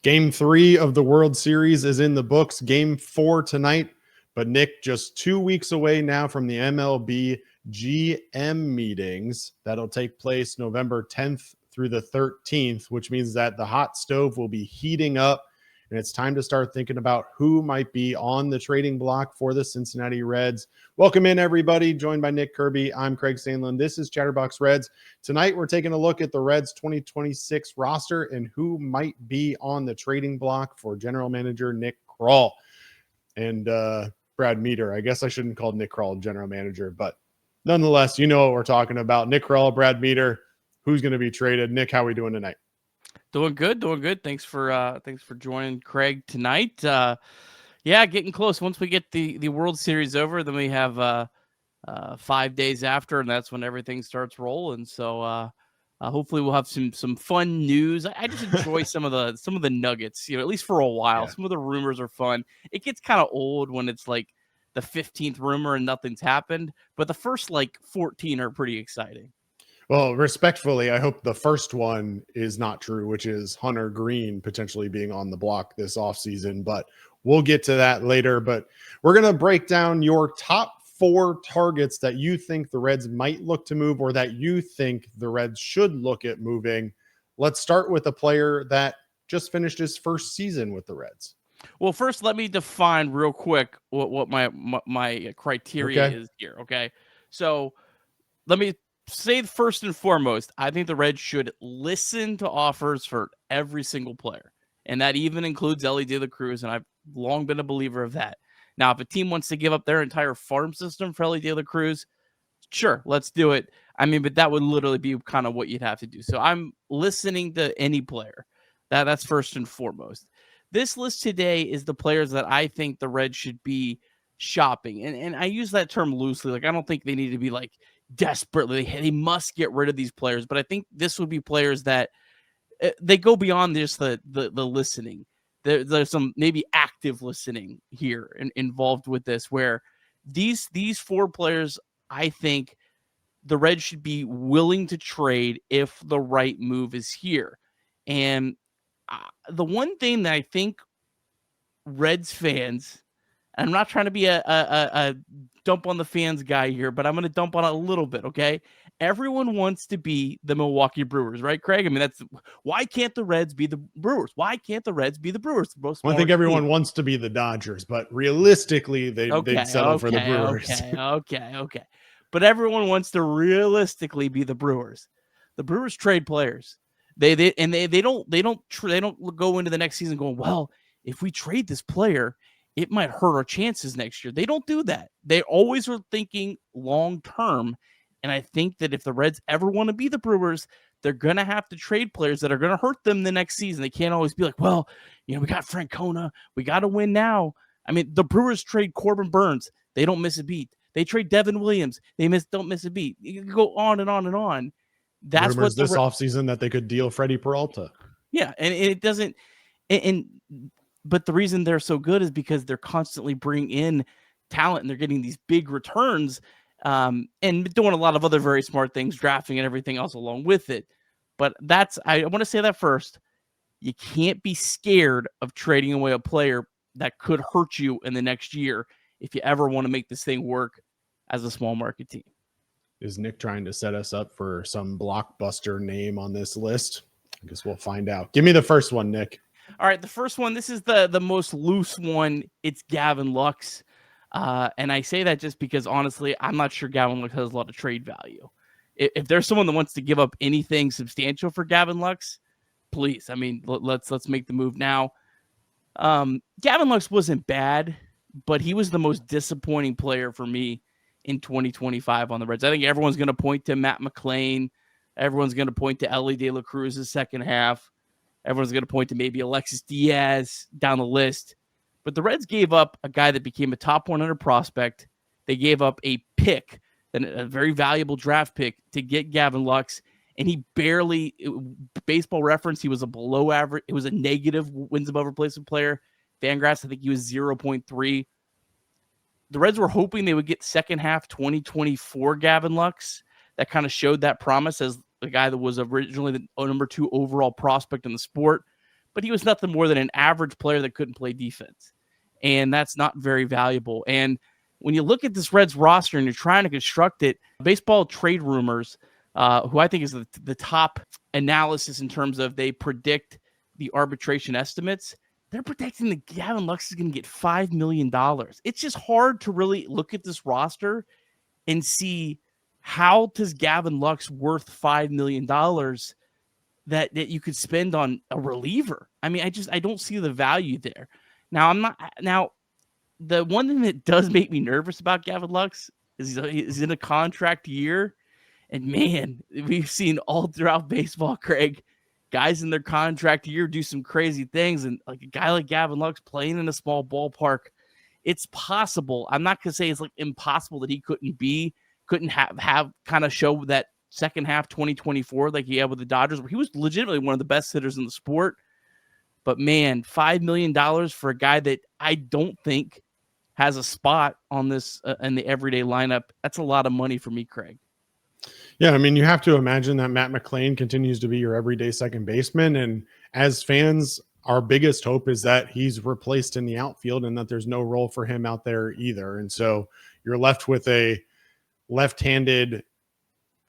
Game 3 of the World Series is in the books. Game 4 tonight. But Nick, just 2 weeks away now from the MLB GM meetings. That'll take place November 10th through the 13th, which means that the hot stove will be heating up. And it's time to start thinking about who might be on the trading block for the Cincinnati Reds. Welcome in, everybody. Joined by Nick Kirby. I'm Craig Sandlin. This is Chatterbox Reds. Tonight, we're taking a look at the Reds 2026 roster and who might be on the trading block for general manager Nick Krall. And Brad Meter. I guess I shouldn't call Nick Krall general manager, but nonetheless, you know what we're talking about. Nick Krall, Brad Meter, who's going to be traded. Nick, how are we doing tonight? Doing good. Thanks for joining Craig tonight. Yeah, getting close. Once we get the World Series over, then we have 5 days after, and that's when everything starts rolling. So hopefully we'll have some fun news. I just enjoy some of the nuggets, at least for a while. Yeah. Some of the rumors are fun. It gets kind of old when it's like the 15th rumor and nothing's happened, but the first 14 are pretty exciting. Well, respectfully, I hope the first one is not true, which is Hunter Green potentially being on the block this offseason, but we'll get to that later. But we're going to break down your top 4 targets that you think the Reds might look to move or that you think the Reds should look at moving. Let's start with a player that just finished his first season with the Reds. Well, first, let me define real quick what my criteria is here, okay? So let me say first and foremost, I think the Reds should listen to offers for every single player, and that even includes Elly De La Cruz, and I've long been a believer of that. Now, if a team wants to give up their entire farm system for Elly De La Cruz, sure, let's do it. I mean, but that would literally be kind of what you'd have to do. So I'm listening to any player. That's first and foremost. This list today is the players that I think the Reds should be shopping. And I use that term loosely. I don't think they need to be desperately, they must get rid of these players. But I think this would be players that they go beyond just the listening. There's some maybe active listening here involved with this, where these 4 players, I think the Reds should be willing to trade if the right move is here. And the one thing that I think Reds fans, and I'm not trying to be a dump on the fans guy here, but I'm going to dump on it a little bit, okay? Everyone wants to be the Milwaukee Brewers, right, Craig? I mean, why can't the Reds be the Brewers? Why can't the Reds be the Brewers? Well, I think everyone wants to be the Dodgers, but realistically, they'd settle for the Brewers. Okay. But everyone wants to realistically be the Brewers. The Brewers trade players. They don't go into the next season going, well, if we trade this player, it might hurt our chances next year. They don't do that. They always are thinking long term. And I think that if the Reds ever want to be the Brewers, they're going to have to trade players that are going to hurt them the next season. They can't always be like, well, we got Francona. We got to win now. I mean, the Brewers trade Corbin Burns. They don't miss a beat. They trade Devin Williams. They don't miss a beat. You can go on and on and on. That's rumors this offseason that they could deal Freddie Peralta. Yeah, and it doesn't but the reason they're so good is because they're constantly bringing in talent and they're getting these big returns and doing a lot of other very smart things, drafting and everything else along with it. But I want to say that first. You can't be scared of trading away a player that could hurt you in the next year if you ever want to make this thing work as a small market team. Is Nick trying to set us up for some blockbuster name on this list? I guess we'll find out. Give me the first one, Nick. All right, the first one, this is the most loose one. It's Gavin Lux. And I say that just because, honestly, I'm not sure Gavin Lux has a lot of trade value. If there's someone that wants to give up anything substantial for Gavin Lux, please. I mean, let's make the move now. Gavin Lux wasn't bad, but he was the most disappointing player for me in 2025 on the Reds. I think everyone's going to point to Matt McLain. Everyone's going to point to Elly De La Cruz's second half. Everyone's going to point to maybe Alexis Diaz down the list. But the Reds gave up a guy that became a top 100 prospect. They gave up a pick, a very valuable draft pick, to get Gavin Lux. And he barely, Baseball Reference, he was a below average. It was a negative wins above replacement player. Fangraphs, I think he was 0.3. The Reds were hoping they would get second half 2024 Gavin Lux. That kind of showed that promise as the guy that was originally the number 2 overall prospect in the sport. but he was nothing more than an average player that couldn't play defense. And that's not very valuable. And when you look at this Reds roster and you're trying to construct it, Baseball Trade Rumors, who I think is the top analysis in terms of they predict the arbitration estimates, they're predicting that Gavin Lux is going to get $5 million. It's just hard to really look at this roster and see how does Gavin Lux worth $5 million that you could spend on a reliever. I mean, I don't see the value there. Now, the one thing that does make me nervous about Gavin Lux is he's in a contract year. And man, we've seen all throughout baseball, Craig, guys in their contract year do some crazy things. And like a guy like Gavin Lux playing in a small ballpark, it's possible. I'm not going to say it's like impossible that he couldn't have kind of show that second half 2024 like he had with the Dodgers, where he was legitimately one of the best hitters in the sport. But man, $5 million for a guy that I don't think has a spot on this in the everyday lineup, that's a lot of money for me, Craig. Yeah, I mean, you have to imagine that Matt McLain continues to be your everyday second baseman. And as fans, our biggest hope is that he's replaced in the outfield and that there's no role for him out there either. And so you're left with a left-handed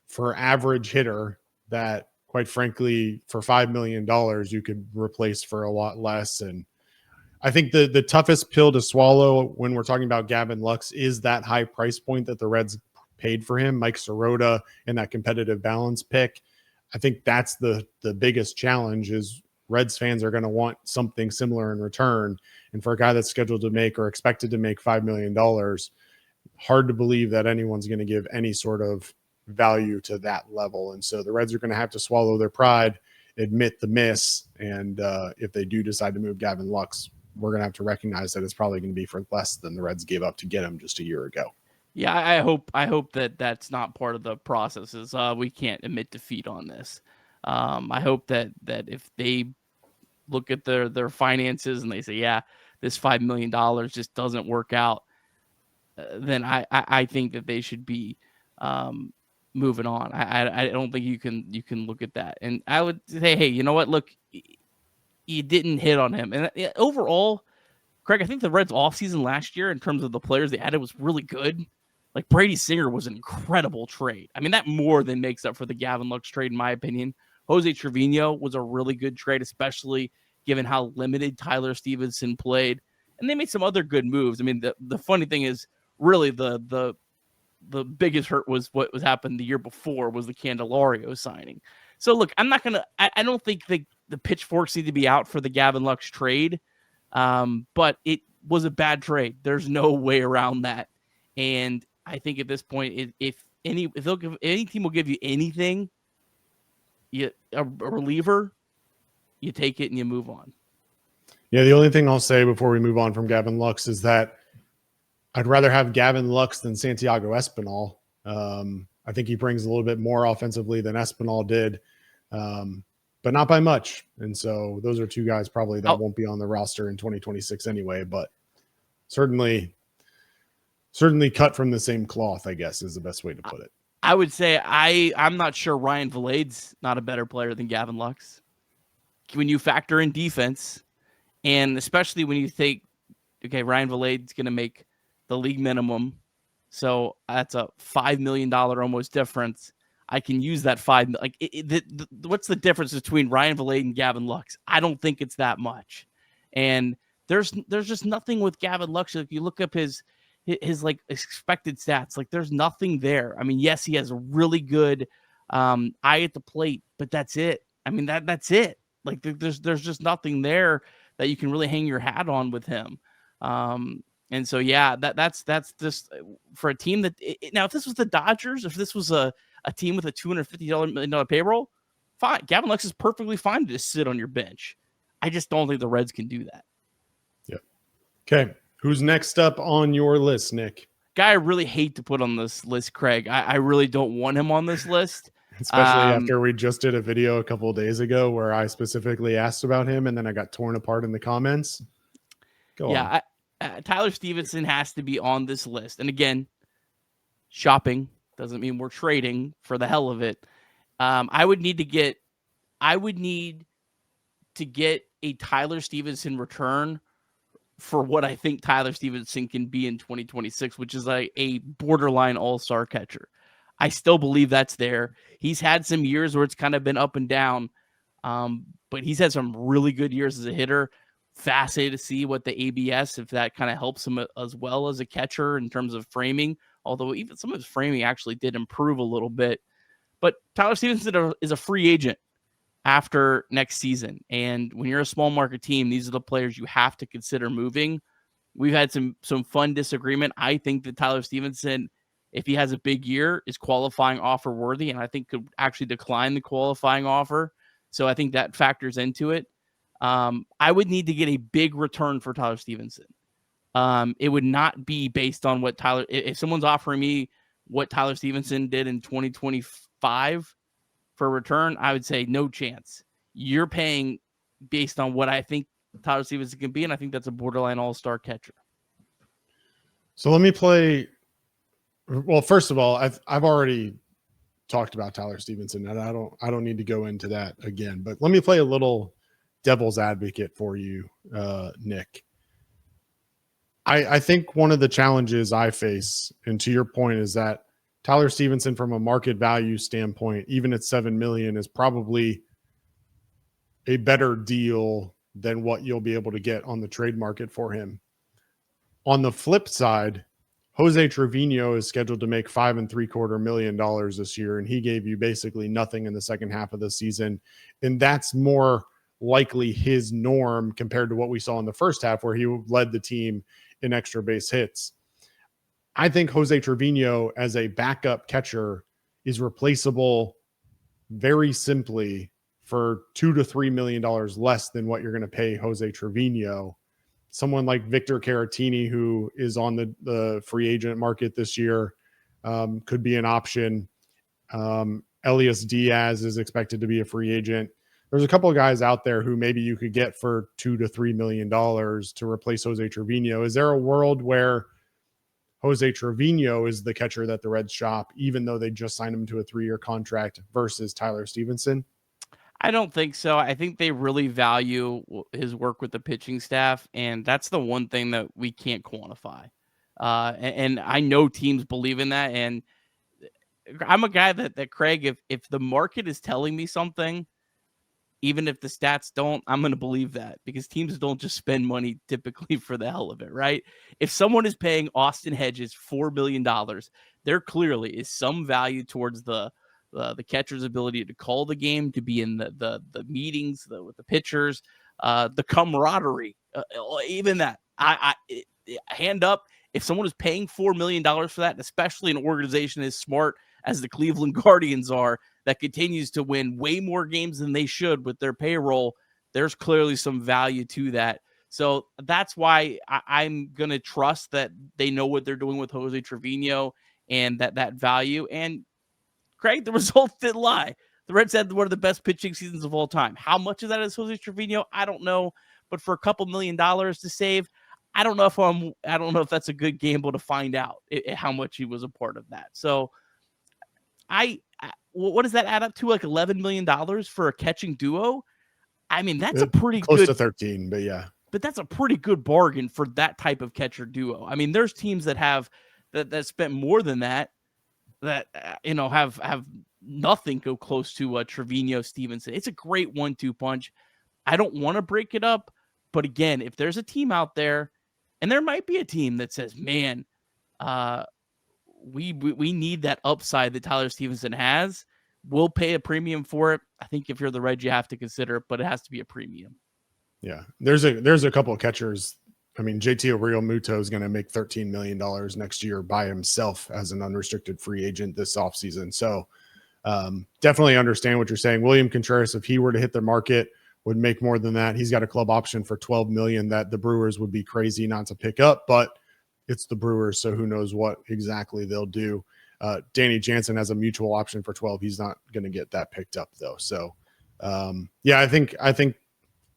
for average hitter that, quite frankly, for $5 million, you could replace for a lot less. And I think the toughest pill to swallow when we're talking about Gavin Lux is that high price point that the Reds paid for him, Mike Sirota, and that competitive balance pick. I think that's the biggest challenge is Reds fans are going to want something similar in return. And for a guy that's scheduled to make or expected to make $5 million, hard to believe that anyone's going to give any sort of value to that level. And so the Reds are going to have to swallow their pride, admit the miss. And if they do decide to move Gavin Lux, we're going to have to recognize that it's probably going to be for less than the Reds gave up to get him just a year ago. Yeah, I hope that that's not part of the process. Is we can't admit defeat on this. I hope that if they look at their finances and they say, yeah, this $5 million just doesn't work out, then I think that they should be moving on. I don't think you can look at that. And I would say, hey, you know what? Look, you didn't hit on him. And overall, Craig, I think the Reds offseason last year in terms of the players they added was really good. Like Brady Singer was an incredible trade. I mean, that more than makes up for the Gavin Lux trade, in my opinion. Jose Trevino was a really good trade, especially given how limited Tyler Stephenson played. And they made some other good moves. I mean, the funny thing is, really, the biggest hurt was what was happened the year before was the Candelario signing. So, look, I'm not going to – I don't think the pitchforks need to be out for the Gavin Lux trade, but it was a bad trade. There's no way around that. And I think at this point, if any team will give you anything, a reliever, you take it and you move on. Yeah, the only thing I'll say before we move on from Gavin Lux is that I'd rather have Gavin Lux than Santiago Espinal. I think he brings a little bit more offensively than Espinal did, but not by much. And so those are two guys probably that won't be on the roster in 2026 anyway, but certainly cut from the same cloth, I guess, is the best way to put it. I would say I'm not sure Ryan Valade's not a better player than Gavin Lux. When you factor in defense, and especially when you think, okay, Ryan Valade's going to make the league minimum, so that's a $5 million almost difference. I can use that what's the difference between Ryan Valade and Gavin Lux? I don't think it's that much. And there's just nothing with Gavin Lux. If you look up his like expected stats, like there's nothing there. I mean, yes, he has a really good eye at the plate, but that's it. I mean, that's it. Like there's just nothing there that you can really hang your hat on with him. And so, yeah, that's just for a team that now, if this was the Dodgers, if this was a team with a $250 million payroll, fine. Gavin Lux is perfectly fine to just sit on your bench. I just don't think the Reds can do that. Yep. Okay. Who's next up on your list, Nick? Guy I really hate to put on this list, Craig. I really don't want him on this list. Especially after we just did a video a couple of days ago where I specifically asked about him and then I got torn apart in the comments. Go on. Tyler Stephenson has to be on this list. And again, shopping doesn't mean we're trading for the hell of it. I would need to get a Tyler Stephenson return for what I think Tyler Stephenson can be in 2026, which is like a borderline all-star catcher. I still believe that's there. He's had some years where it's kind of been up and down, but he's had some really good years as a hitter. Fascinated to see what the ABS, if that kind of helps him as well as a catcher in terms of framing, although even some of his framing actually did improve a little bit. But Tyler Stephenson is a free agent after next season. And when you're a small market team, these are the players you have to consider moving. We've had some fun disagreement. I think that Tyler Stephenson, if he has a big year, is qualifying offer worthy, and I think could actually decline the qualifying offer. So I think that factors into it. I would need to get a big return for Tyler Stephenson. It would not be based on what Tyler, if someone's offering me what Tyler Stephenson did in 2025 for a return, I would say no chance. You're paying based on what I think Tyler Stephenson can be, and I think that's a borderline all-star catcher. So let me play. Well, first of all, I've already talked about Tyler Stephenson, and I don't need to go into that again. But let me play a little devil's advocate for you, Nick. I think one of the challenges I face, and to your point, is that Tyler Stephenson, from a market value standpoint, even at $7 million, is probably a better deal than what you'll be able to get on the trade market for him. On the flip side, Jose Trevino is scheduled to make $5.75 million this year, and he gave you basically nothing in the second half of the season. And that's more likely his norm compared to what we saw in the first half, where he led the team in extra base hits. I think Jose Trevino as a backup catcher is replaceable very simply for $2 to $3 million less than what you're going to pay Jose Trevino. Someone like Victor Caratini, who is on the free agent market this year, could be an option. Elias Diaz is expected to be a free agent. There's a couple of guys out there who maybe you could get for $2 to $3 million to replace Jose Trevino. Is there a world where Jose Trevino is the catcher that the Reds shop, even though they just signed him to a 3-year contract, versus Tyler Stephenson? I don't think so. I think they really value his work with the pitching staff, and that's the one thing that we can't quantify. And I know teams believe in that, and I'm a guy that Craig, if the market is telling me something, even if the stats don't, I'm going to believe that, because teams don't just spend money typically for the hell of it, right? If someone is paying Austin Hedges $4 million, there clearly is some value towards the catcher's ability to call the game, to be in the meetings with the pitchers, the camaraderie, even that. Hand up, if someone is paying $4 million for that, especially an organization as smart as the Cleveland Guardians are, that continues to win way more games than they should with their payroll, there's clearly some value to that. So that's why I'm going to trust that they know what they're doing with Jose Trevino and that value. And Craig, the results didn't lie. The Reds had one of the best pitching seasons of all time. How much of that is Jose Trevino? I don't know. But for a couple $1 million to save, I don't know if that's a good gamble to find out how much he was a part of that. So what does that add up to? Like $11 million for a catching duo? I mean, that's a pretty close good, to 13, but yeah. But that's a pretty good bargain for that type of catcher duo. I mean, there's teams that have that spent more than that have nothing go close to Trevino Stephenson. It's a great 1-2 punch. I don't want to break it up, but again, if there's a team out there, and there might be a team that says, man, we need that upside that Tyler Stephenson has, we'll pay a premium for it. I think if you're the Reds, you have to consider it, but it has to be a premium. Yeah, there's a couple of catchers. I mean, JT Realmuto is going to make $13 million next year by himself as an unrestricted free agent this offseason. So definitely understand what you're saying. William Contreras, if he were to hit the market, would make more than that. He's got a club option for $12 million that the Brewers would be crazy not to pick up, but it's the Brewers, so who knows what exactly they'll do. Danny Jansen has a mutual option for 12. He's not going to get that picked up though. So I think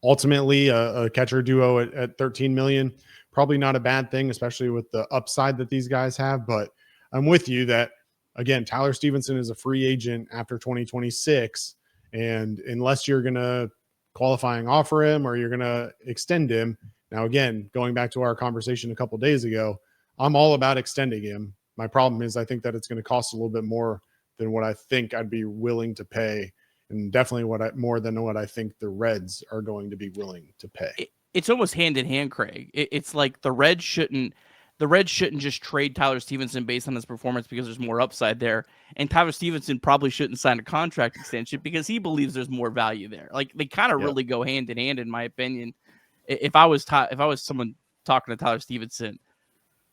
ultimately a catcher duo at 13 million, probably not a bad thing, especially with the upside that these guys have. But I'm with you that, again, Tyler Stephenson is a free agent after 2026. And unless you're going to qualifying offer him or you're going to extend him. Now, again, going back to our conversation a couple of days ago, I'm all about extending him. My problem is I think that it's going to cost a little bit more than what I think I'd be willing to pay, and definitely more than what I think the Reds are going to be willing to pay. It's almost hand in hand, Craig. It's like the Reds shouldn't just trade Tyler Stephenson based on his performance because there's more upside there. And Tyler Stephenson probably shouldn't sign a contract extension because he believes there's more value there. Like they kind of really go hand in hand, in my opinion. If I was someone talking to Tyler Stephenson,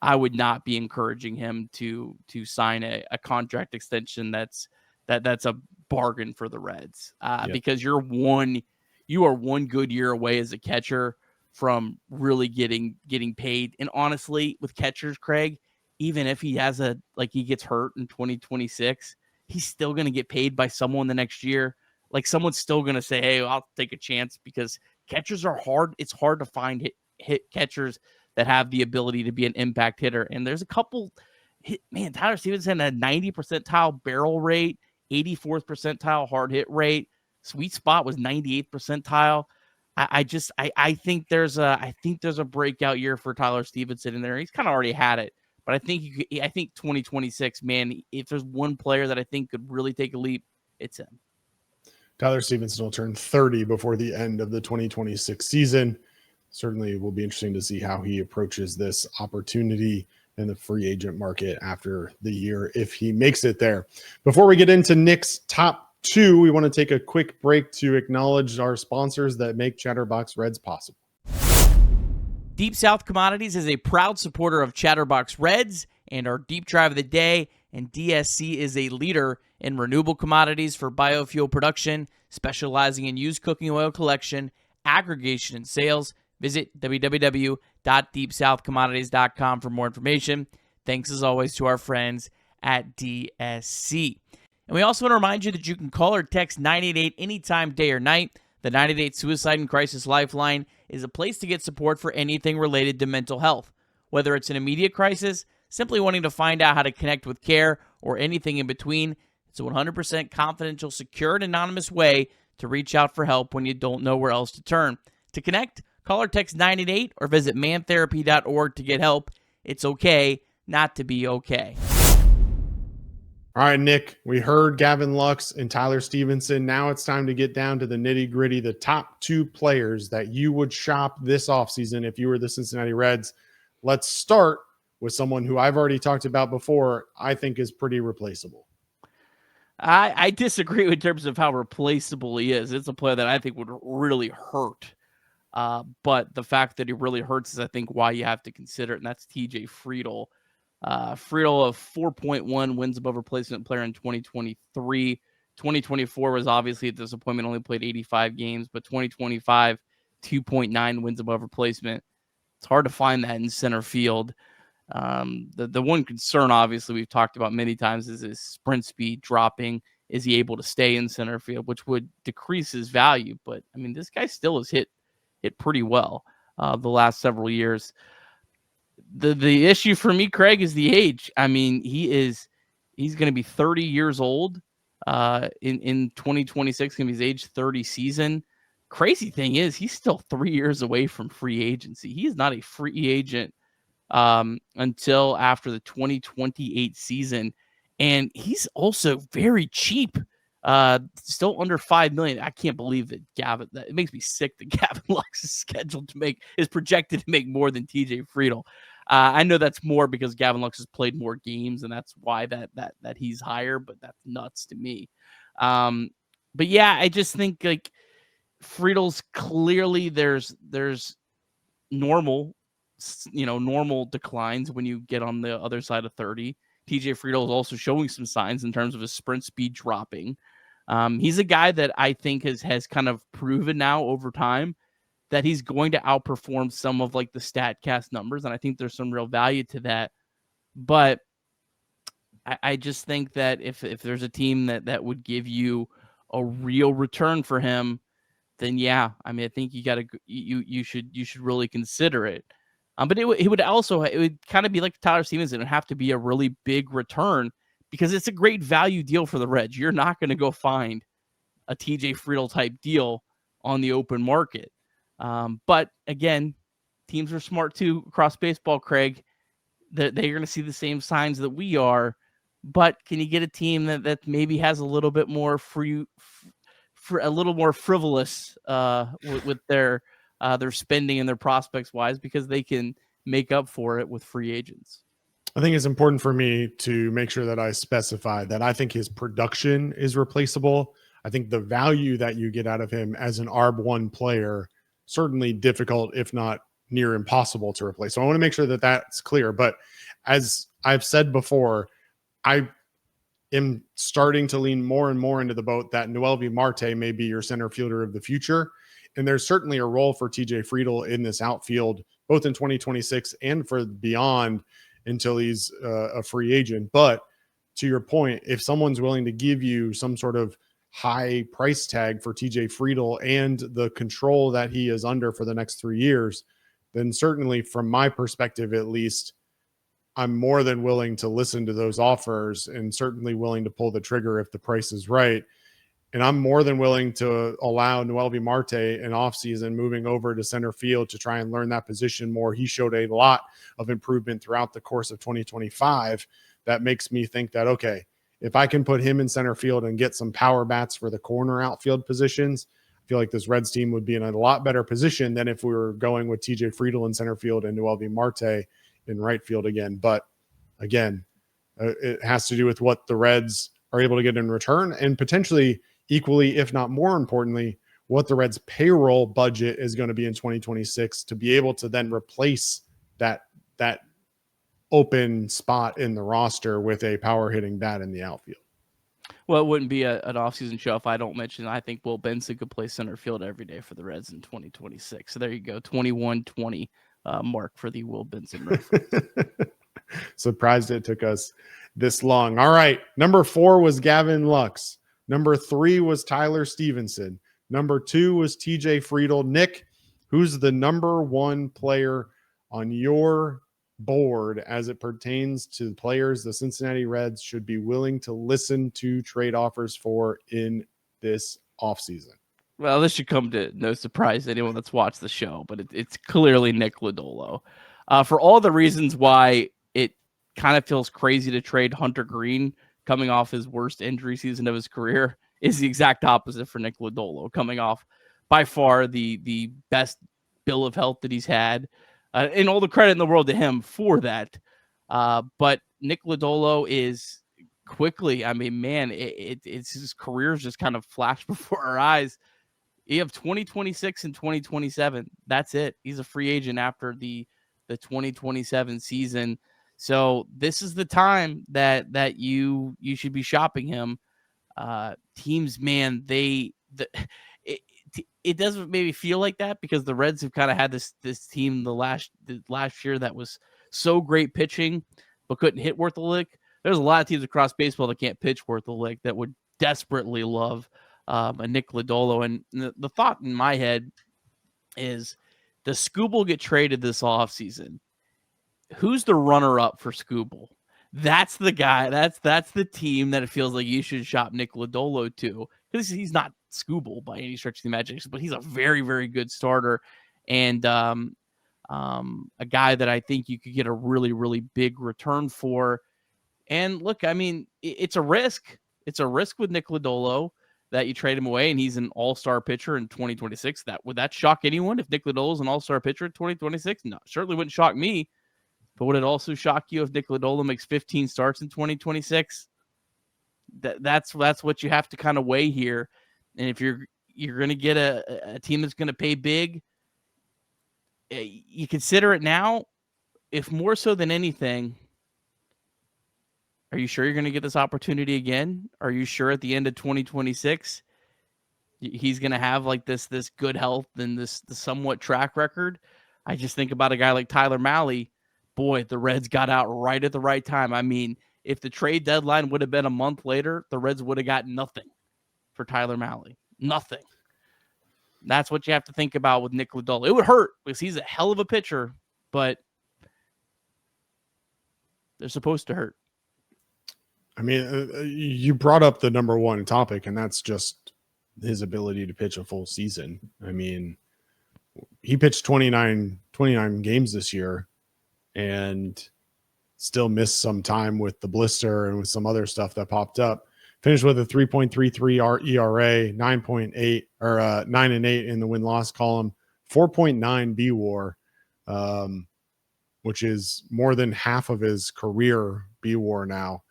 I would not be encouraging him to sign a contract extension that's a bargain for the Reds because you are one good year away as a catcher from really getting paid. And honestly, with catchers, Craig, even if he he gets hurt in 2026, he's still going to get paid by someone the next year. Like someone's still going to say, hey, I'll take a chance, because catchers are hard. It's hard to find hit catchers that have the ability to be an impact hitter. And there's a couple Tyler Stephenson had a 90 percentile barrel rate, 84th percentile hard hit rate. Sweet spot was 98th percentile. I think there's a breakout year for Tyler Stephenson in there. He's kind of already had it, but I think 2026, man, if there's one player that I think could really take a leap, it's him. Tyler Stephenson will turn 30 before the end of the 2026 season. Certainly will be interesting to see how he approaches this opportunity in the free agent market after the year, if he makes it there. Before we get into Nick's top 2, we want to take a quick break to acknowledge our sponsors that make Chatterbox Reds possible. Deep South Commodities is a proud supporter of Chatterbox Reds and our Deep Drive of the Day, and DSC is a leader in renewable commodities for biofuel production, specializing in used cooking oil collection, aggregation, and sales. Visit www.deepsouthcommodities.com for more information. Thanks as always to our friends at DSC. And we also want to remind you that you can call or text 988 anytime, day or night. The 988 Suicide and Crisis Lifeline is a place to get support for anything related to mental health. Whether it's an immediate crisis, simply wanting to find out how to connect with care, or anything in between, it's a 100% confidential, secure, and anonymous way to reach out for help when you don't know where else to turn. To connect, call or text 988 or visit mantherapy.org to get help. It's okay not to be okay. All right, Nick, we heard Gavin Lux and Tyler Stephenson. Now it's time to get down to the nitty-gritty, the top 2 players that you would shop this offseason if you were the Cincinnati Reds. Let's start with someone who I've already talked about before, I think is pretty replaceable. I disagree in terms of how replaceable he is. It's a player that I think would really hurt. But the fact that he really hurts is, I think, why you have to consider it, and that's TJ Friedl. Friedl of 4.1 wins above replacement player in 2023. 2024 was obviously a disappointment, only played 85 games, but 2025, 2.9 wins above replacement. It's hard to find that in center field. The one concern, obviously, we've talked about many times, is his sprint speed dropping. Is he able to stay in center field, which would decrease his value? But I mean, this guy still has hit pretty well the last several years. The issue for me, Craig, is the age. I mean, he's going to be 30 years old in 2026, going to be his age 30 season. Crazy thing is, he's still 3 years away from free agency. He is not a free agent until after the 2028 season, and he's also very cheap. Still under $5 million. I can't believe that it makes me sick that Gavin Lux is projected to make more than TJ Friedl. I know that's more because Gavin Lux has played more games, and that's why that he's higher, but that's nuts to me. But yeah, I just think like Friedl's clearly there's normal declines when you get on the other side of 30. TJ Friedl is also showing some signs in terms of his sprint speed dropping. He's a guy that I think has kind of proven now over time that he's going to outperform some of like the StatCast numbers, and I think there's some real value to that. But I just think that if there's a team that would give you a real return for him, then yeah, I mean, I think you should really consider it. But it would kind of be like Tyler Stephenson. It would have to be a really big return because it's a great value deal for the Reds. You're not going to go find a TJ Friedl type deal on the open market. But again, teams are smart too across baseball, Craig. They're going to see the same signs that we are. But can you get a team that maybe has a little bit more a little more frivolous with their spending and their prospects wise, because they can make up for it with free agents? I think it's important for me to make sure that I specify that I think his production is replaceable. I think the value that you get out of him as an ARB1 player, certainly difficult, if not near impossible to replace. So I want to make sure that that's clear. But as I've said before, I am starting to lean more and more into the boat that Noelvi Marte may be your center fielder of the future. And there's certainly a role for TJ Friedl in this outfield, both in 2026 and for beyond, until he's a free agent. But to your point, if someone's willing to give you some sort of high price tag for TJ Friedl and the control that he is under for the next 3 years, then certainly from my perspective, at least, I'm more than willing to listen to those offers and certainly willing to pull the trigger if the price is right. And I'm more than willing to allow Noelvi Marte an offseason moving over to center field to try and learn that position more. He showed a lot of improvement throughout the course of 2025. That makes me think that, okay, if I can put him in center field and get some power bats for the corner outfield positions, I feel like this Reds team would be in a lot better position than if we were going with TJ Friedl in center field and Noelvi Marte in right field again. But again, it has to do with what the Reds are able to get in return, and potentially equally, if not more importantly, what the Reds payroll budget is going to be in 2026 to be able to then replace that open spot in the roster with a power hitting bat in the outfield. Well, it wouldn't be an offseason show if I don't mention I think Will Benson could play center field every day for the Reds in 2026. So there you go, 21-20 mark for the Will Benson reference. Surprised it took us this long. All right, number 4 was Gavin Lux. Number 3 was Tyler Stephenson. Number 2 was TJ Friedl. Nick, who's the number 1 player on your board as it pertains to players the Cincinnati Reds should be willing to listen to trade offers for in this offseason? Well, this should come to no surprise to anyone that's watched the show, but it's clearly Nick Lodolo. For all the reasons why it kind of feels crazy to trade Hunter Green coming off his worst injury season of his career, is the exact opposite for Nick Lodolo, coming off by far the best bill of health that he's had. And all the credit in the world to him for that. But Nick Lodolo is quickly, I mean, man, it's his career's just kind of flashed before our eyes. You have 2026 and 2027. That's it. He's a free agent after the 2027 season. So this is the time that you should be shopping him. Teams, man, it doesn't maybe feel like that because the Reds have kind of had this team the last year that was so great pitching, but couldn't hit worth a lick. There's a lot of teams across baseball that can't pitch worth a lick that would desperately love a Nick Lodolo. And the thought in my head is, does Skubal get traded this offseason? Who's the runner-up for Skubal? That's the guy. That's the team that it feels like you should shop Nick Lodolo to, because he's not Skubal by any stretch of the imagination, but he's a very, very good starter and a guy that I think you could get a really, really big return for. And look, I mean, it's a risk. It's a risk with Nick Lodolo that you trade him away and he's an all-star pitcher in 2026. Would that shock anyone if Nick Lodolo is an all-star pitcher in 2026? No, certainly wouldn't shock me. But would it also shock you if Nick Lodolo makes 15 starts in 2026? That's what you have to kind of weigh here. And if you're going to get a team that's going to pay big, you consider it now. If more so than anything, are you sure you're going to get this opportunity again? Are you sure at the end of 2026 he's going to have like this good health and this somewhat track record? I just think about a guy like Tyler Mahle. Boy, the Reds got out right at the right time. I mean, if the trade deadline would have been a month later, the Reds would have got nothing for Tyler Mahle. Nothing. That's what you have to think about with Nick Lodolo. It would hurt because he's a hell of a pitcher, but they're supposed to hurt. I mean, you brought up the number 1 topic, and that's just his ability to pitch a full season. I mean, he pitched 29 games this year and still missed some time with the blister and with some other stuff that popped up. Finished with a 3.33 ERA, 9.8 or 9-8 in the win-loss column, 4.9 B-WAR, which is more than half of his career B-WAR now.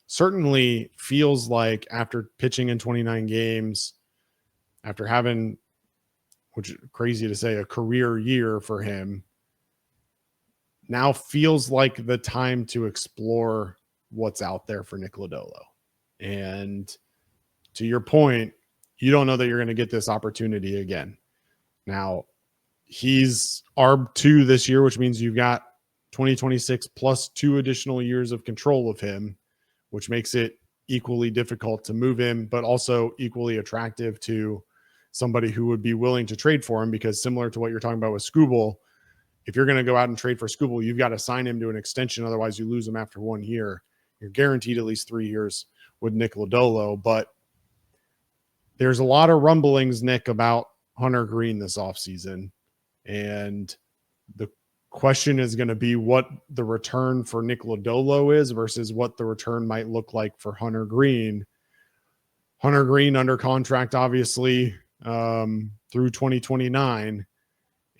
Certainly feels like after pitching in 29 games, after having, which is crazy to say, a career year for him, now feels like the time to explore what's out there for Nick Lodolo. And to your point, you don't know that you're going to get this opportunity again. Now, he's ARB2 this year, which means you've got 2026 plus 2 additional years of control of him, which makes it equally difficult to move him, but also equally attractive to somebody who would be willing to trade for him, because similar to what you're talking about with Skubal, if you're going to go out and trade for Skubal, you've got to sign him to an extension. Otherwise, you lose him after 1 year. You're guaranteed at least 3 years with Nick Lodolo. But there's a lot of rumblings, Nick, about Hunter Green this offseason. And the question is going to be what the return for Nick Lodolo is versus what the return might look like for Hunter Green. Hunter Green under contract, obviously, through 2029.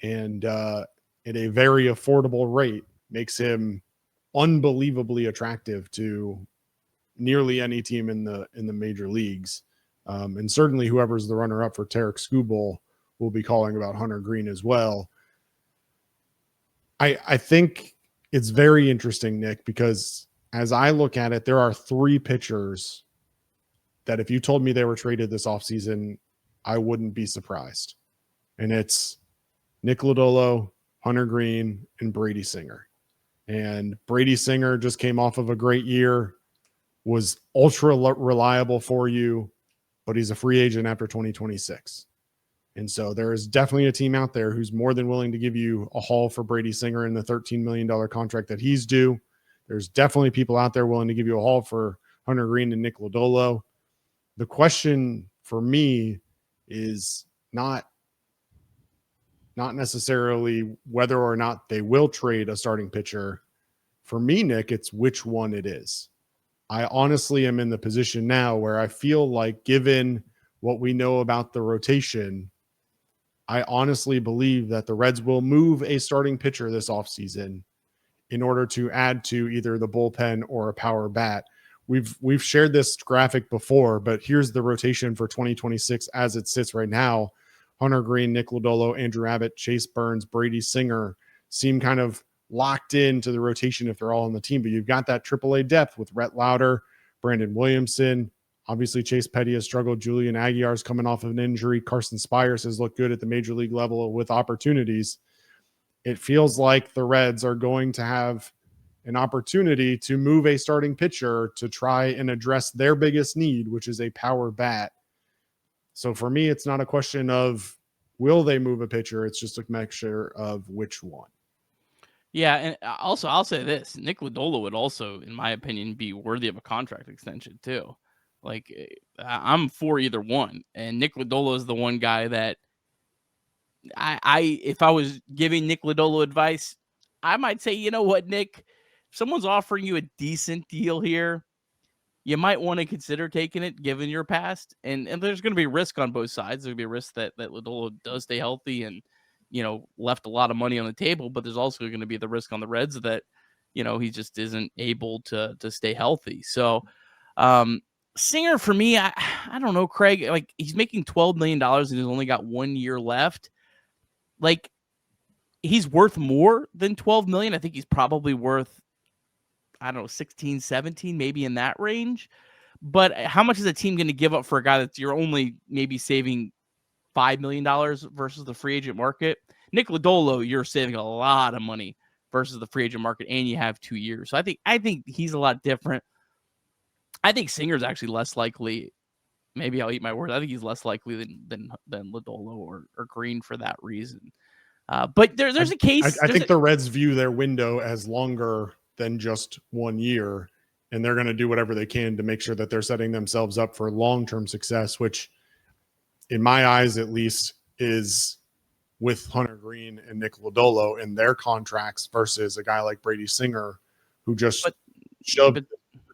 And at a very affordable rate, makes him unbelievably attractive to nearly any team in the major leagues. And certainly whoever's the runner-up for Tarek Skubal will be calling about Hunter Green as well. I think it's very interesting, Nick, because as I look at it, there are 3 pitchers that if you told me they were traded this offseason, I wouldn't be surprised. And it's Nick Lodolo, Hunter Green, and Brady Singer. And Brady Singer just came off of a great year, was ultra reliable for you, but he's a free agent after 2026. And so there is definitely a team out there who's more than willing to give you a haul for Brady Singer in the $13 million contract that he's due. There's definitely people out there willing to give you a haul for Hunter Green and Nick Lodolo. The question for me is not necessarily whether or not they will trade a starting pitcher. For me, Nick, it's which one it is. I honestly am in the position now where I feel like, given what we know about the rotation, I honestly believe that the Reds will move a starting pitcher this offseason in order to add to either the bullpen or a power bat. We've shared this graphic before, but here's the rotation for 2026 as it sits right now. Hunter Green, Nick Lodolo, Andrew Abbott, Chase Burns, Brady Singer seem kind of locked into the rotation if they're all on the team. But you've got that AAA depth with Rhett Lauder, Brandon Williamson. Obviously, Chase Petty has struggled. Julian Aguilar's coming off of an injury. Carson Spires has looked good at the major league level with opportunities. It feels like the Reds are going to have an opportunity to move a starting pitcher to try and address their biggest need, which is a power bat. So for me, it's not a question of will they move a pitcher. It's just a mixture of which one. Yeah, and also I'll say this: Nick Lodolo would also, in my opinion, be worthy of a contract extension too. Like, I'm for either one, and Nick Lodolo is the one guy that I if I was giving Nick Lodolo advice, I might say, you know what, Nick, if someone's offering you a decent deal here, you might want to consider taking it given your past. And there's going to be risk on both sides. There'll be a risk that Lodolo does stay healthy and, left a lot of money on the table, but there's also going to be the risk on the Reds that, he just isn't able to stay healthy. So, Singer for me, I don't know, Craig, like he's making $12 million and he's only got 1 year left. Like, he's worth more than 12 million. I think he's probably worth, I don't know, 16, 17, maybe in that range. But how much is a team going to give up for a guy that you're only maybe saving $5 million versus the free agent market? Nick Lodolo, you're saving a lot of money versus the free agent market, and you have 2 years. So I think he's a lot different. I think Singer's actually less likely. Maybe I'll eat my words. I think he's less likely than Lodolo or Green for that reason. But there's a case. I think the Reds view their window as longer than just 1 year. and they're going to do whatever they can to make sure that they're setting themselves up for long-term success, which in my eyes, at least, is with Hunter Green and Nick Lodolo in their contracts versus a guy like Brady Singer, who just shoved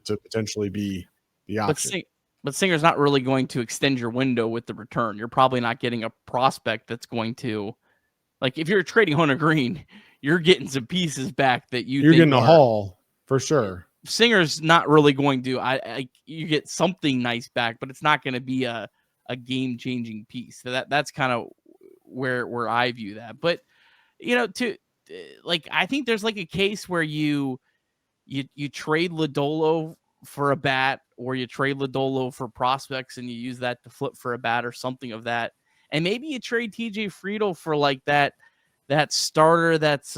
to potentially be the option. But Singer's not really going to extend your window with the return. You're probably not getting a prospect that's going to, like, if you're trading Hunter Green, you're getting some pieces back that you're getting a haul for sure. Singer's not really going to. You get something nice back, but it's not going to be a game changing piece. So that's kind of where I view that. But I think there's like a case where you trade Lodolo for a bat, or you trade Lodolo for prospects and you use that to flip for a bat or something of that. And maybe you trade TJ Friedl for like that starter that's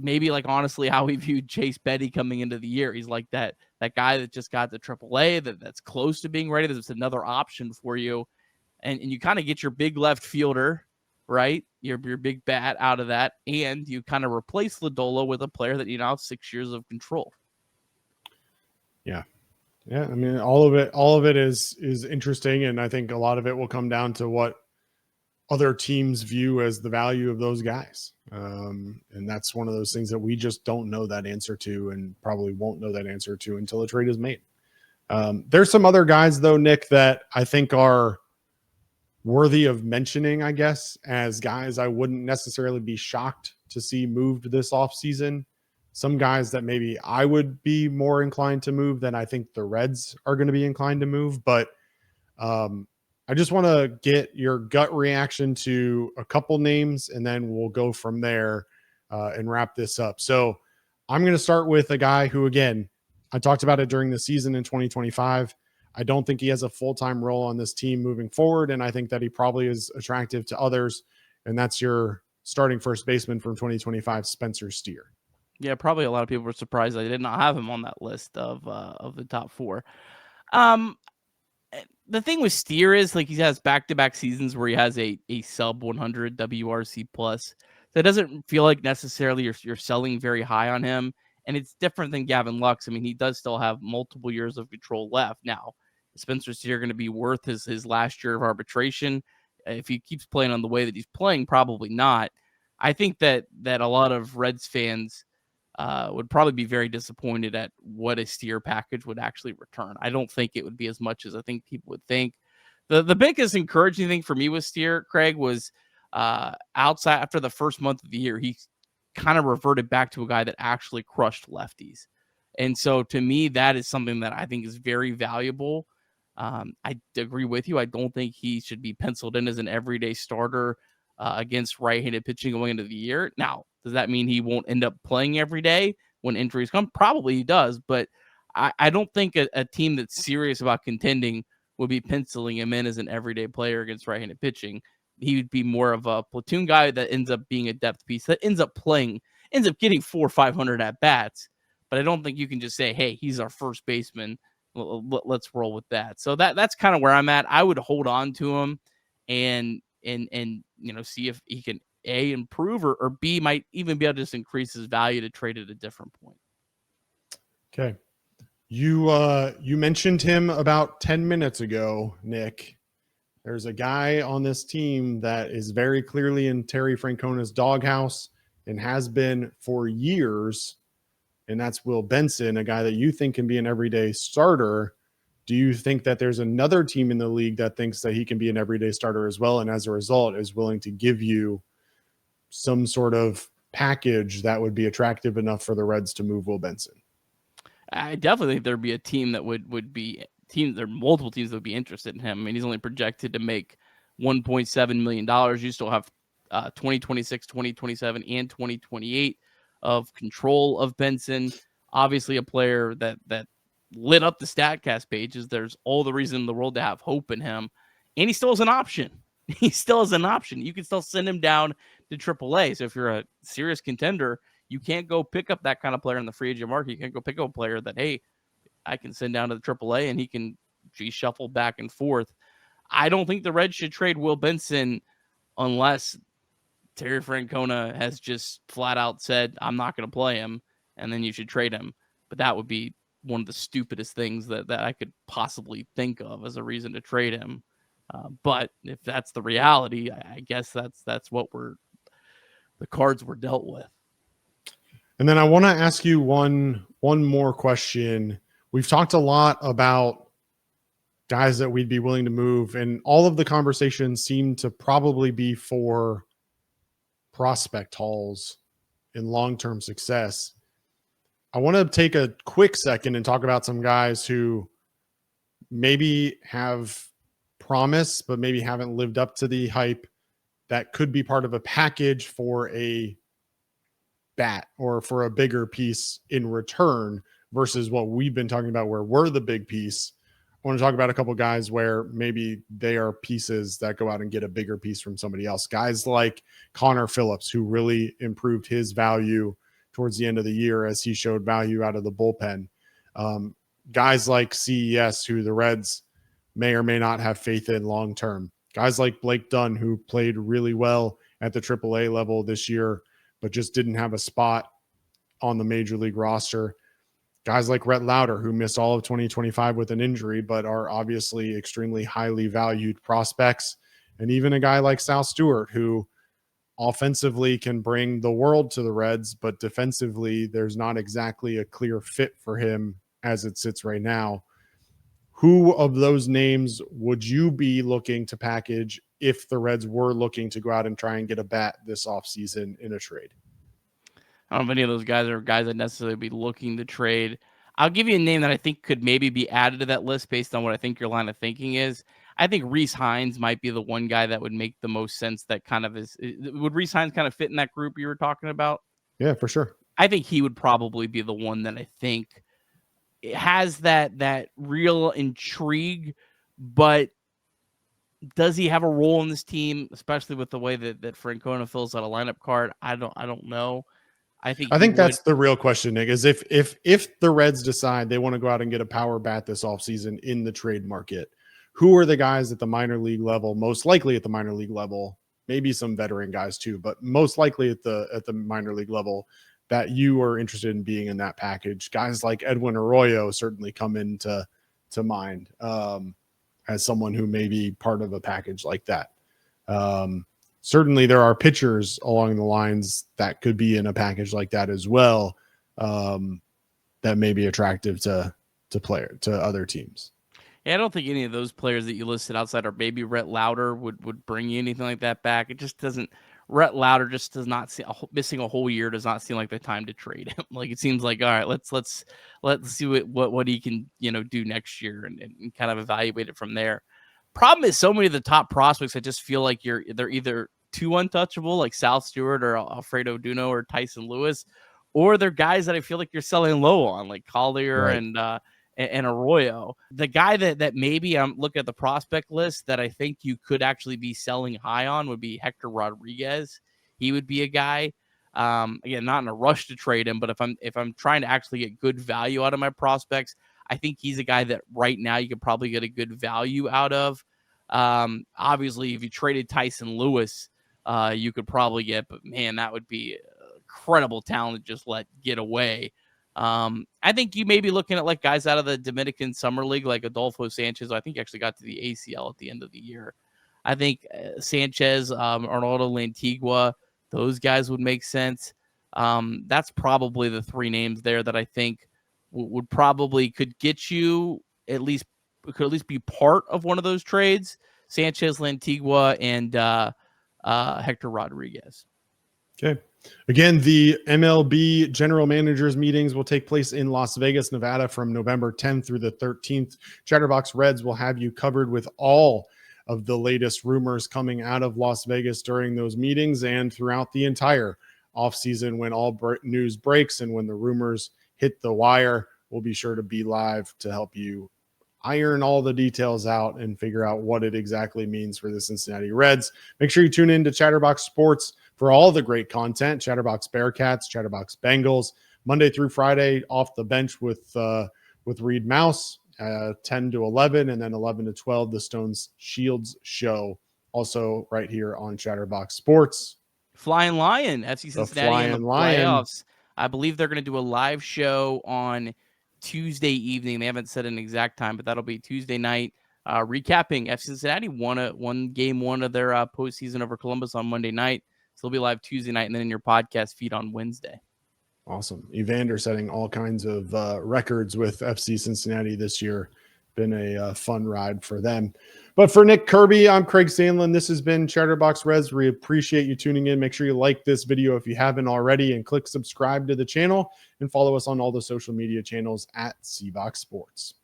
maybe like honestly how we viewed Chase Betty coming into the year. He's like that guy that just got to AAA that's close to being ready. There's another option for you. And you kind of get your big left fielder, right? Your big bat out of that, and you kind of replace Lodolo with a player that now have 6 years of control. Yeah. I mean, all of it is interesting, and I think a lot of it will come down to what other teams view as the value of those guys. And that's one of those things that we just don't know that answer to, and probably won't know that answer to until a trade is made. There's some other guys though, Nick, that I think are worthy of mentioning, I guess, as guys I wouldn't necessarily be shocked to see moved this offseason. Some guys that maybe I would be more inclined to move than I think the Reds are going to be inclined to move. But I just want to get your gut reaction to a couple names, and then we'll go from there and wrap this up. So I'm going to start with a guy who, again, I talked about it during the season in 2025. I don't think he has a full-time role on this team moving forward, and I think that he probably is attractive to others, and that's your starting first baseman from 2025, Spencer Steer. Yeah, probably a lot of people were surprised I did not have him on that list of the top four. The thing with Steer is like he has back-to-back seasons where he has a sub 100 WRC plus. So it doesn't feel like necessarily you're selling very high on him. And it's different than Gavin Lux. I mean, he does still have multiple years of control left. Now, Spencer Steer going to be worth his last year of arbitration? If he keeps playing on the way that he's playing, probably not. I think that a lot of Reds fans would probably be very disappointed at what a Steer package would actually return. I don't think it would be as much as I think people would think. The biggest encouraging thing for me with Steer, Craig, was outside after the first month of the year, he kind of reverted back to a guy that actually crushed lefties. And so to me, that is something that I think is very valuable. I agree with you. I don't think he should be penciled in as an everyday starter against right-handed pitching going into the year. Now, does that mean he won't end up playing every day when injuries come? Probably he does, but I don't think a team that's serious about contending would be penciling him in as an everyday player against right-handed pitching. He would be more of a platoon guy that ends up being a depth piece that ends up getting 400 or 500 at bats. But I don't think you can just say, hey, he's our first baseman. Let's roll with that. So that's kind of where I'm at. I would hold on to him and see if he can A, improve, or B, might even be able to just increase his value to trade at a different point. Okay. You mentioned him about 10 minutes ago, Nick. There's a guy on this team that is very clearly in Terry Francona's doghouse and has been for years, and that's Will Benson, a guy that you think can be an everyday starter. Do you think that there's another team in the league that thinks that he can be an everyday starter as well, and as a result is willing to give you some sort of package that would be attractive enough for the Reds to move Will Benson? I definitely think there'd be a team that would be teams. There are multiple teams that would be interested in him. I mean, he's only projected to make $1.7 million. You still have 2026, 2027, and 2028 of control of Benson. Obviously, a player that lit up the StatCast pages. There's all the reason in the world to have hope in him, and he still has an option. He still has an option. You can still send him down to AAA. So if you're a serious contender, you can't go pick up that kind of player in the free agent market. You can't go pick up a player that, hey, I can send down to the AAA and he can shuffle back and forth. I don't think the Reds should trade Will Benson unless Terry Francona has just flat out said, I'm not going to play him, and then you should trade him. but that would be one of the stupidest things that I could possibly think of as a reason to trade him. But if that's the reality, I guess that's what the cards were dealt with. And then I want to ask you one more question. We've talked a lot about guys that we'd be willing to move, and all of the conversations seem to probably be for prospect hauls and long-term success. I want to take a quick second and talk about some guys who maybe have promise, but maybe haven't lived up to the hype that could be part of a package for a bat or for a bigger piece in return versus what we've been talking about where we're the big piece. I want to talk about a couple guys where maybe they are pieces that go out and get a bigger piece from somebody else. Guys like Connor Phillips, who really improved his value towards the end of the year as he showed value out of the bullpen. Guys like CES, who the Reds may or may not have faith in long-term. Guys like Blake Dunn, who played really well at the AAA level this year, but just didn't have a spot on the major league roster. Guys like Rhett Lauder, who missed all of 2025 with an injury, but are obviously extremely highly valued prospects. And even a guy like Sal Stewart, who offensively can bring the world to the Reds, but defensively, there's not exactly a clear fit for him as it sits right now. Who of those names would you be looking to package if the Reds were looking to go out and try and get a bat this offseason in a trade? I don't know if any of those guys are guys I'd necessarily be looking to trade. I'll give you a name that I think could maybe be added to that list based on what I think your line of thinking is. I think Rhys Hines might be the one guy that would make the most sense. That kind of is. Would Rhys Hines kind of fit in that group you were talking about? Yeah, for sure. I think he would probably be the one that I think has that real intrigue, but does he have a role in this team, especially with the way that Francona fills out a lineup card? I don't know. I think that's the real question, Nick, is if the Reds decide they want to go out and get a power bat this offseason in the trade market, who are the guys at the minor league level, most likely at the minor league level, maybe some veteran guys too, but most likely at the minor league level that you are interested in being in that package? Guys like Edwin Arroyo certainly come into mind as someone who may be part of a package like that. Certainly there are pitchers along the lines that could be in a package like that as well, that may be attractive to other teams. Yeah, I don't think any of those players that you listed outside or maybe Rhett Lauder would bring you anything like that back. It just doesn't. Rhett Lauder just does not see missing a whole year does not seem like the time to trade him. Like it seems like, all right, let's see what he can do next year and kind of evaluate it from there. Problem is, so many of the top prospects, I just feel like they're either too untouchable, like Sal Stewart or Alfredo Duno or Tyson Lewis, or they're guys that I feel like you're selling low on, like Collier Right. and Arroyo. The guy that maybe I'm looking at the prospect list that I think you could actually be selling high on would be Hector Rodriguez. He would be a guy. Again, not in a rush to trade him, but if I'm trying to actually get good value out of my prospects, I think he's a guy that right now you could probably get a good value out of. Obviously, if you traded Tyson Lewis, you could probably get, but man, that would be incredible talent to just let get away. I think you may be looking at like guys out of the Dominican Summer League, like Adolfo Sanchez. I think he actually got to the ACL at the end of the year. I think Sanchez, Arnaldo Lantigua, those guys would make sense. That's probably the three names there that I think would probably could get you at least be part of one of those trades. Sanchez, Lantigua, and Hector Rodriguez. Okay. Again, the MLB general managers meetings will take place in Las Vegas, Nevada from November 10th through the 13th. Chatterbox Reds will have you covered with all of the latest rumors coming out of Las Vegas during those meetings and throughout the entire offseason when all news breaks and when the rumors hit the wire. We'll be sure to be live to help you iron all the details out and figure out what it exactly means for the Cincinnati Reds. Make sure you tune in to Chatterbox Sports for all the great content. Chatterbox Bearcats, Chatterbox Bengals, Monday through Friday off the bench with Reed Mouse, 10 to 11, and then 11 to 12, the Stones Shields show, also right here on Chatterbox Sports. Flying Lion, FC Cincinnati in the playoffs. I believe they're going to do a live show on Tuesday evening. They haven't said an exact time, but that'll be Tuesday night, recapping FC Cincinnati won game one of their postseason over Columbus on Monday night. So they'll be live Tuesday night and then in your podcast feed on Wednesday. Awesome. Evander setting all kinds of records with FC Cincinnati this year. Been a fun ride for them. But for Nick, Kirby, I'm Craig Sandlin. This has been Chatterbox Reds. We appreciate you tuning in. Make sure you like this video if you haven't already and click subscribe to the channel and follow us on all the social media channels at CBox Sports.